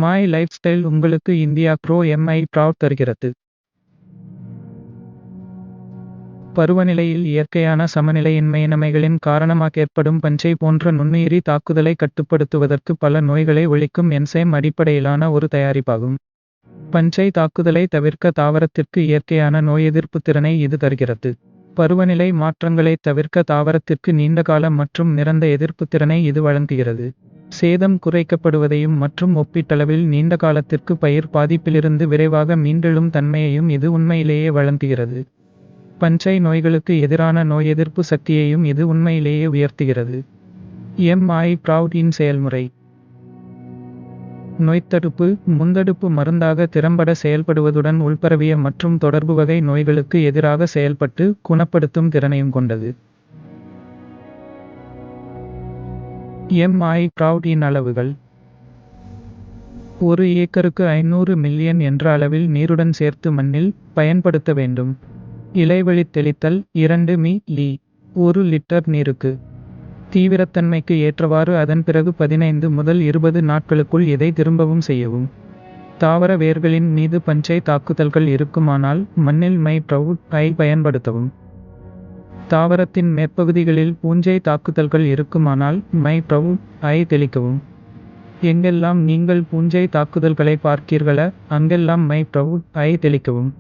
My life style உங்களுக்கு India bro Mi proud தருகிறது. பருவநிலையில் இயற்கையான சமநிலையின்மையின்மைகளின் காரணமாக ஏற்படும் பஞ்சை போன்ற நுண்ணுயிரி தாக்குதலை கட்டுப்படுத்துவதற்கு பல நோய்களை ஒழிக்கும் என்சைம் அடிப்படையிலான ஒரு தயாரிப்பாகும். பஞ்சை தாக்குதலை தவிர்க்க தாவரத்திற்கு இயற்கையான நோய் எதிர்ப்பு திறனை இது தருகிறது. பருவநிலை மாற்றங்களை தவிர்க்க தாவரத்திற்கு நீண்டகால மற்றும் நிரந்த எதிர்ப்பு திறனை இது வழங்குகிறது. சேதம் குறைக்கப்படுவதையும் மற்றும் ஒப்பீட்டளவில் நீண்ட காலத்திற்கு பயிர் பாதிப்பிலிருந்து விரைவாக மீண்டெழும் தன்மையையும் இது உண்மையிலேயே வழங்குகிறது. பஞ்சை நோய்களுக்கு எதிரான நோய் எதிர்ப்பு சக்தியையும் இது உண்மையிலேயே உயர்த்துகிறது. எம்ஐ ப்ரவுட் இன் செயல்முறை. நோய்த்தடுப்பு முந்தடுப்பு மருந்தாக திறம்பட செயல்படுவதுடன் உள்பரவிய மற்றும் தொடர்பு வகை நோய்களுக்கு எதிராக செயல்பட்டு குணப்படுத்தும் திறனையும் கொண்டது. எம்ஐ ப்ரவுட் இன் அளவுகள். ஒரு ஏக்கருக்கு 500 மில்லியன் என்ற அளவில் நீருடன் சேர்த்து மண்ணில் பயன்படுத்த வேண்டும். இலைவழித் தெளித்தல் 2 மி.லி. 1 லிட்டர் நீருக்கு. தீவிரத்தன்மைக்கு ஏற்றவாறு அதன் பிறகு 15 முதல் 20 நாட்களுக்குள் இதை திரும்பவும் செய்யவும். தாவர வேர்களின் மீது பஞ்சை தாக்குதல்கள் இருக்குமானால் மண்ணில் மை ப்ரவுட் ஐ பயன்படுத்தவும். தாவரத்தின் மேற்பகுதிகளில் பூஞ்சை தாக்குதல்கள் இருக்குமானால் மை ப்ரவுட் ஐ தெளிக்கவும். எங்கெல்லாம் நீங்கள் பூஞ்சை தாக்குதல்களை பார்க்கிறீர்களோ அங்கெல்லாம் மை ப்ரவுட் ஐ தெளிக்கவும்.